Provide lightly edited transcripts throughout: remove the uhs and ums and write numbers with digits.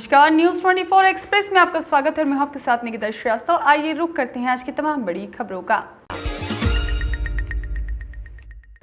नमस्कार, news 24 express में आपका स्वागत है। मैं आपके साथ निकिता श्रीवास्तव। आइए रुक करते हैं आज की तमाम बड़ी खबरों का।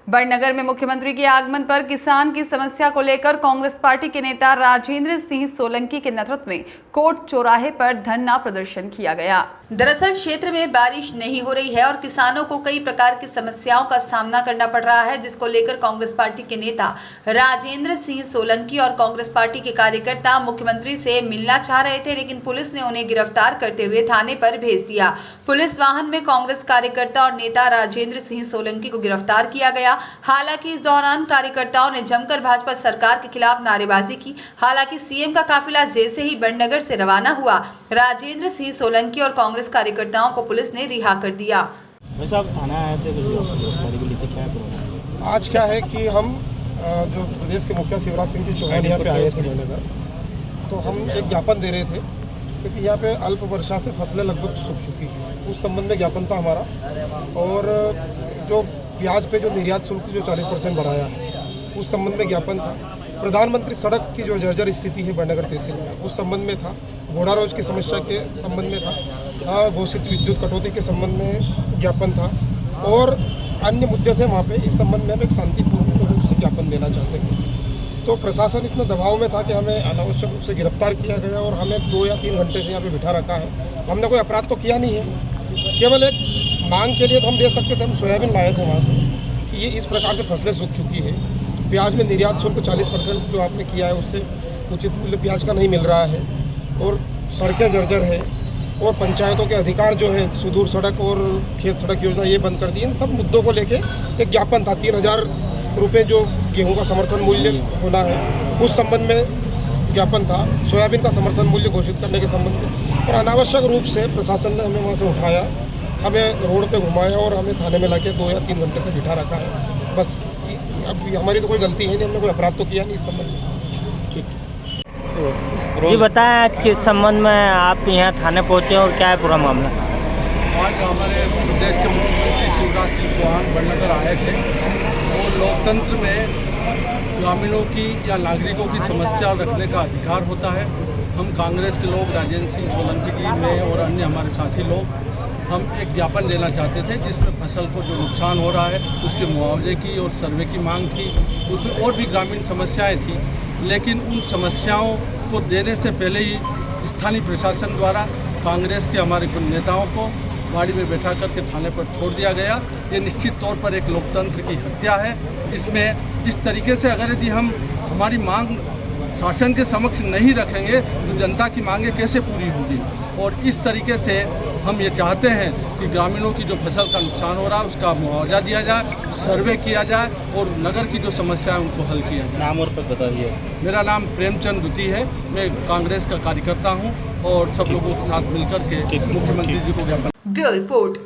बड़नगर में मुख्यमंत्री के आगमन पर किसान की समस्या को लेकर कांग्रेस पार्टी के नेता राजेंद्र सिंह सोलंकी के नेतृत्व में कोर्ट चौराहे पर धरना प्रदर्शन किया गया। दरअसल क्षेत्र में बारिश नहीं हो रही है और किसानों को कई प्रकार की समस्याओं का सामना करना पड़ रहा है, जिसको लेकर कांग्रेस पार्टी के नेता राजेंद्र सिंह सोलंकी और कांग्रेस पार्टी के कार्यकर्ता मुख्यमंत्री से मिलना चाह रहे थे, लेकिन पुलिस ने उन्हें गिरफ्तार करते हुए थाने पर भेज दिया। पुलिस वाहन में कांग्रेस कार्यकर्ता और नेता राजेंद्र सिंह सोलंकी को गिरफ्तार किया गया। हालांकि इस दौरान कार्यकर्ताओं ने जमकर भाजपा सरकार के खिलाफ नारेबाजी की। हालांकि सीएम का काफिला जैसे ही बड़नगर से रवाना हुआ, राजेंद्र सिंह सोलंकी और कांग्रेस कार्यकर्ताओं को पुलिस ने रिहा कर दिया। थाना आए थे, आज क्या है कि हम जो प्रदेश के मुखिया शिवराज सिंह जी चौहान यहाँ पे आए थे बड़नगर, तो हम एक ज्ञापन दे रहे थे क्योंकि यहाँ पे अल्प वर्षा से फसलें लगभग सूख चुकी हैं। उस संबंध में ज्ञापन था हमारा, और जो प्याज पे जो निर्यात शुल्क जो 40% बढ़ाया है उस संबंध में ज्ञापन था। प्रधानमंत्री सड़क की जो जर्जर स्थिति है बड़नगर तहसील में उस संबंध में था। घोड़ा रोज की समस्या के संबंध में था। घोषित विद्युत कटौती के संबंध में ज्ञापन था और अन्य मुद्दे थे वहाँ पे। इस संबंध में हम एक शांतिपूर्ण रूप से ज्ञापन देना चाहते थे। तो प्रशासन इतना दबाव में था कि हमें अनावश्यक रूप से गिरफ्तार किया गया और हमें 2 या 3 घंटे से यहाँ पे बिठा रखा है। हमने कोई अपराध तो किया नहीं है, केवल एक मांग के लिए तो हम दे सकते थे। हम सोयाबीन लाए थे वहाँ से कि ये इस प्रकार से फसलें सूख चुकी है। प्याज में निर्यात शुल्क 40% जो आपने किया है उससे उचित मूल्य प्याज का नहीं मिल रहा है, और सड़कें जर्जर है, और पंचायतों के अधिकार जो है सुदूर सड़क और खेत सड़क योजना ये बंद कर दी। इन सब मुद्दों को लेके एक ज्ञापन था। 3000 रुपये जो गेहूं का समर्थन मूल्य होना है उस संबंध में ज्ञापन था। सोयाबीन का समर्थन मूल्य घोषित करने के संबंध में, और अनावश्यक रूप से प्रशासन ने हमें वहाँ से उठाया, हमें रोड पे घुमाया और हमें थाने में लाके 2 या 3 घंटे से बिठा रखा है। बस अब हमारी तो कोई गलती है नहीं, हमने कोई अपराध तो किया नहीं इस संबंध में। ठीक जी, बताएं आज किस संबंध में आप यहाँ थाने पहुँचे और क्या है पूरा मामला? आज हमारे प्रदेश के मुख्यमंत्री शिवराज सिंह चौहान बड़नगर आए थे। वो लोकतंत्र में ग्रामीणों की या नागरिकों की समस्या रखने का अधिकार होता है। हम कांग्रेस के लोग, राजेंद्र सिंह सोलंकी जी में और अन्य हमारे साथी लोग, हम एक ज्ञापन देना चाहते थे जिसमें फसल को जो नुकसान हो रहा है उसके मुआवजे की और सर्वे की मांग थी। उसमें और भी ग्रामीण समस्याएं थी, लेकिन उन समस्याओं को देने से पहले ही स्थानीय प्रशासन द्वारा कांग्रेस के हमारे कुछ नेताओं को गाड़ी में बैठा करके थाने पर छोड़ दिया गया। ये निश्चित तौर पर एक लोकतंत्र की हत्या है। इसमें इस तरीके से अगर यदि हम हमारी मांग शासन के समक्ष नहीं रखेंगे तो जनता की मांगें कैसे पूरी होगी। और इस तरीके से हम ये चाहते हैं कि ग्रामीणों की जो फसल का नुकसान हो रहा है उसका मुआवजा दिया जाए, सर्वे किया जाए और नगर की जो समस्या है उनको हल किया जाए। नाम और पद बता दिए। मेरा नाम प्रेमचंद गुती है, मैं कांग्रेस का कार्यकर्ता हूं और सब लोगों के साथ मिलकर के मुख्यमंत्री जी को ज्ञापन। Bureau report.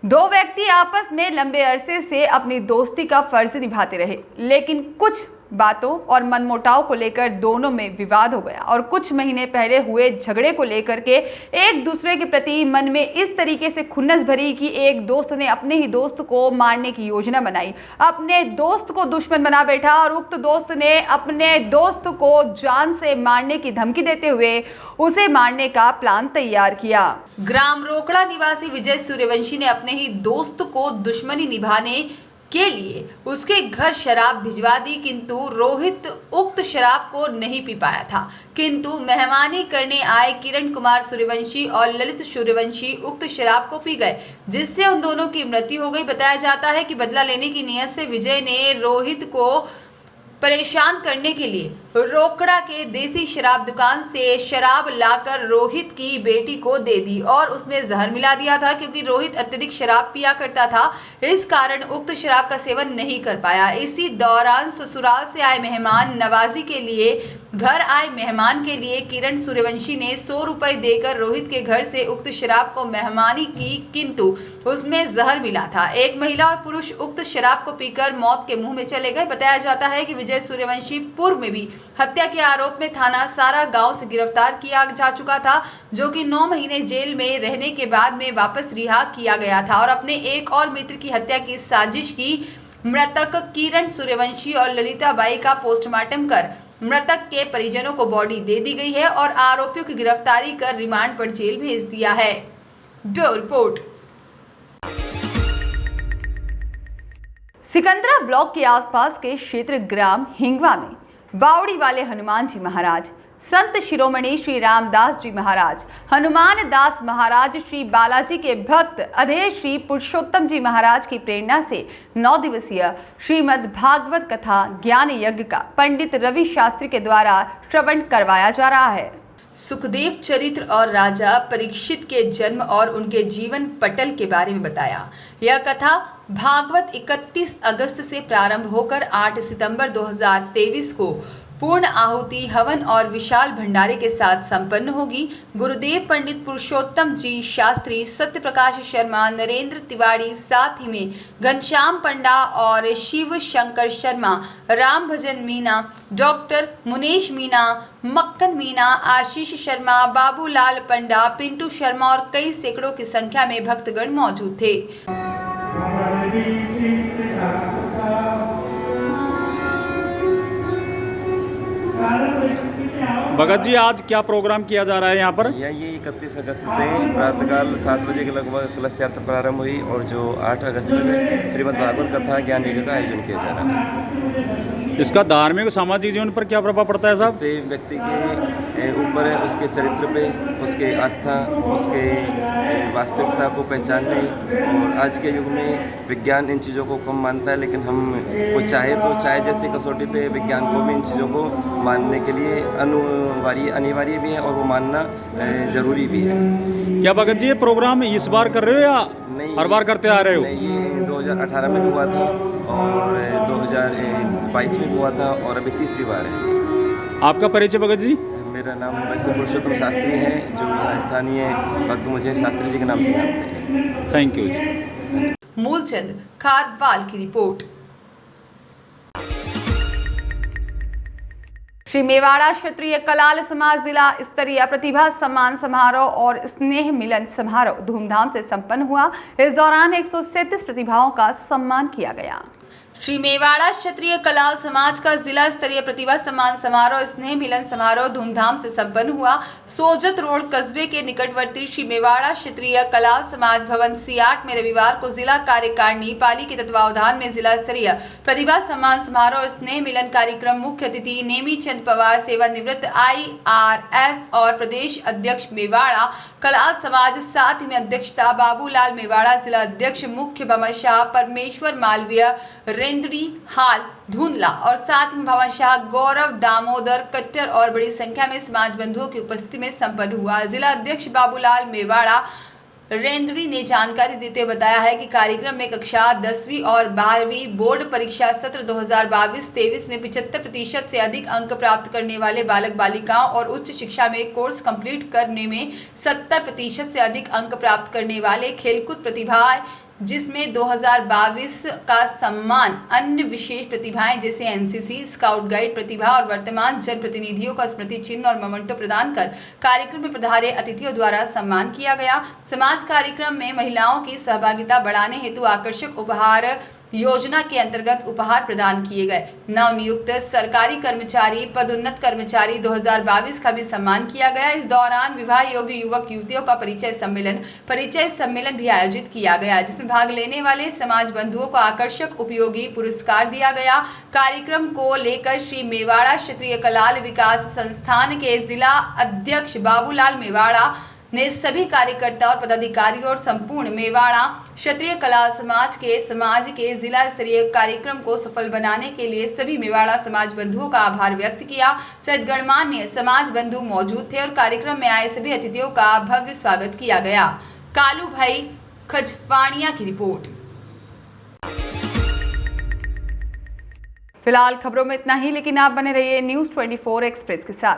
2 व्यक्ति आपस में लंबे अरसे से अपनी दोस्ती का फर्ज निभाते रहे, लेकिन कुछ बातों और मनमुटाव को लेकर दोनों में विवाद हो गया और कुछ महीने पहले हुए झगड़े को लेकर के एक दूसरे के प्रति मन में इस तरीके से खुन्नस भरी कि एक दोस्त ने अपने ही दोस्त को मारने की योजना बनाई। अपने दोस्त को दुश्मन बना बैठा और उक्त दोस्त ने अपने दोस्त को जान से मारने की धमकी देते हुए उसे मारने का प्लान तैयार किया। ग्राम रोकड़ा निवासी विजय सूर्यवंशी ने अपने ही दोस्त को दुश्मनी निभाने के लिए उसके घर शराब भिजवा दी, किंतु रोहित उक्त शराब को नहीं पी पाया था। किंतु मेहमानी करने आए किरण कुमार सूर्यवंशी और ललित सूर्यवंशी उक्त शराब को पी गए, जिससे उन दोनों की मृत्यु हो गई। बताया जाता है कि बदला लेने की नीयत से विजय ने रोहित को परेशान करने के लिए रोकड़ा के देसी शराब दुकान से शराब लाकर रोहित की बेटी को दे दी और उसमें जहर मिला दिया था। क्योंकि रोहित अत्यधिक शराब पिया करता था, इस कारण उक्त शराब का सेवन नहीं कर पाया। इसी दौरान ससुराल से आए मेहमान नवाजी के लिए घर आए मेहमान के लिए किरण सूर्यवंशी ने 100 रुपए देकर रोहित के घर से उक्त शराब को मेहमानी की, किंतु उसमें जहर मिला था। एक महिला और पुरुष उक्त शराब को पीकर मौत के मुंह में चले गए। बताया जाता है कि विजय सूर्यवंशी पूर्व में भी हत्या के आरोप में थाना सारा गांव से गिरफ्तार किया जा चुका था, जो कि 9 महीने जेल में रहने के बाद में वापस रिहा किया गया था और अपने एक और मित्र की हत्या की साजिश की मृतक किरण सूर्यवंशी और ललिता बाई का पोस्टमार्टम कर मृतक के परिजनों को बॉडी दे दी गई है और आरोपियों की गिरफ्तारी कर रिमांड पर जेल भेज दिया है। Bureau report. सिकंदरा ब्लॉक के आसपास के क्षेत्र ग्राम हिंगवा में बावड़ी वाले हनुमान जी महाराज, संत शिरोमणि श्री रामदास जी महाराज, हनुमान दास महाराज, श्री बालाजी के भक्त अधेय श्री पुरुषोत्तम जी महाराज की प्रेरणा से 9 दिवसीय श्रीमद् भागवत कथा ज्ञान यज्ञ का पंडित रवि शास्त्री के द्वारा श्रवण करवाया जा रहा है। सुखदेव चरित्र और राजा परीक्षित के जन्म और उनके जीवन पटल के बारे में बताया। यह कथा भागवत 31 अगस्त से प्रारंभ होकर 8 सितंबर 2023 को पूर्ण आहुति, हवन और विशाल भंडारे के साथ संपन्न होगी। गुरुदेव पंडित पुरुषोत्तम जी शास्त्री, सत्य प्रकाश शर्मा, नरेंद्र तिवारी, साथ ही में घनश्याम पंडा और शिव शंकर शर्मा, राम भजन मीना, डॉक्टर मुनेश मीना, मक्कन मीना, आशीष शर्मा, बाबूलाल पंडा, पिंटू शर्मा और कई सैकड़ों की संख्या में भक्तगण मौजूद थे। भगत जी, आज क्या प्रोग्राम किया जा रहा है यहाँ पर? ये 31 अगस्त से प्रातःकाल 7 बजे के लगभग कलश यात्रा प्रारंभ हुई और जो 8 अगस्त तक श्रीमद् भागवत कथा ज्ञान यज्ञ का आयोजन किया जा रहा है। इसका धार्मिक सामाजिक जीवन पर क्या प्रभाव पड़ता है साहब? इससे व्यक्ति के ऊपर उसके चरित्र पे, उसके आस्था, उसके वास्तविकता को पहचानने, और आज के युग में विज्ञान इन चीज़ों को कम मानता है, लेकिन हम वो चाहे जैसी कसौटी पे विज्ञान को भी इन चीज़ों को मानने के लिए अनिवार्य भी है और वो मानना ज़रूरी भी है। क्या भगत जी, ये प्रोग्राम इस बार कर रहे हो या नहीं, हर बार करते आ रहे हो? नहीं, ये 2018 में भी हुआ था और 2022 में भी हुआ था और अभी तीसरी बार है। आपका परिचय भगत जी? मेरा नाम वैसे पुरुषोत्तम शास्त्री है, जो यहाँ स्थानीय भक्त मुझे शास्त्री जी के नाम से जानते हैं। थैंक यू जी। मूलचंद खारवाल की रिपोर्ट। श्री मेवाड़ा क्षेत्रीय कलाल समाज जिला स्तरीय प्रतिभा सम्मान समारोह और स्नेह मिलन समारोह धूमधाम से संपन्न हुआ। इस दौरान 137 प्रतिभाओं का सम्मान किया गया। श्री मेवाड़ा क्षेत्रीय कलाल समाज का जिला स्तरीय प्रतिभा सम्मान समारोह स्नेह मिलन समारोह धूमधाम से संपन्न हुआ। सोजत रोड कस्बे के निकटवर्ती श्री मेवाड़ा क्षेत्रीय कलाल समाज भवन C8 में रविवार को जिला कार्यकारिणी पाली के तत्वावधान में जिला स्तरीय प्रतिभा सम्मान समारोह स्नेह मिलन कार्यक्रम मुख्य अतिथि नेमी चंद पवार, सेवानिवृत्त IRS और प्रदेश अध्यक्ष मेवाड़ा कलाल समाज, साथ में अध्यक्षता बाबूलाल मेवाड़ा, जिला अध्यक्ष मुख्य भवन शाह परमेश्वर मालवीय, रेंद्री हाल धुंधला और साथ में भवन शाह गौरव दामोदर कट्टर और बड़ी संख्या में समाज बंधुओं की उपस्थिति में संपन्न हुआ। जिला अध्यक्ष बाबूलाल मेवाड़ा रेंद्री ने जानकारी देते हुए बताया है कि कार्यक्रम में कक्षा 10वीं और 12वीं बोर्ड परीक्षा सत्र 2022-23 में 75% से अधिक अंक प्राप्त करने वाले बालक बालिकाओं और उच्च शिक्षा में कोर्स कंप्लीट करने में 70% से अधिक अंक प्राप्त करने वाले खेलकूद प्रतिभाएं, जिसमें 2022 का सम्मान अन्य विशेष प्रतिभाएं जैसे NCC, स्काउट गाइड प्रतिभा और वर्तमान जनप्रतिनिधियों का स्मृति चिन्ह और मोमेंटो प्रदान कर कार्यक्रम में पधारे अतिथियों द्वारा सम्मान किया गया। समाज कार्यक्रम में महिलाओं की सहभागिता बढ़ाने हेतु आकर्षक उपहार योजना के अंतर्गत उपहार प्रदान किए गए। नवनियुक्त सरकारी कर्मचारी, पदोन्नत कर्मचारी 2022 का भी सम्मान किया गया। इस दौरान विवाह योग्य युवक युवतियों का परिचय सम्मेलन भी आयोजित किया गया, जिसमें भाग लेने वाले समाज बंधुओं को आकर्षक उपयोगी पुरस्कार दिया गया। कार्यक्रम को लेकर श्री मेवाड़ा क्षेत्रीय कलाल विकास संस्थान के जिला अध्यक्ष बाबूलाल मेवाड़ा ने सभी कार्यकर्ता और पदाधिकारियों और संपूर्ण मेवाड़ा क्षेत्रीय कलाल समाज के जिला स्तरीय कार्यक्रम को सफल बनाने के लिए सभी मेवाड़ा समाज बंधुओं का आभार व्यक्त किया। सहित गणमान्य समाज बंधु मौजूद थे और कार्यक्रम में आए सभी अतिथियों का भव्य स्वागत किया गया। कालू भाई खजवाणिया की रिपोर्ट। फिलहाल खबरों में इतना ही, लेकिन आप बने रहिए News 24 एक्सप्रेस के साथ।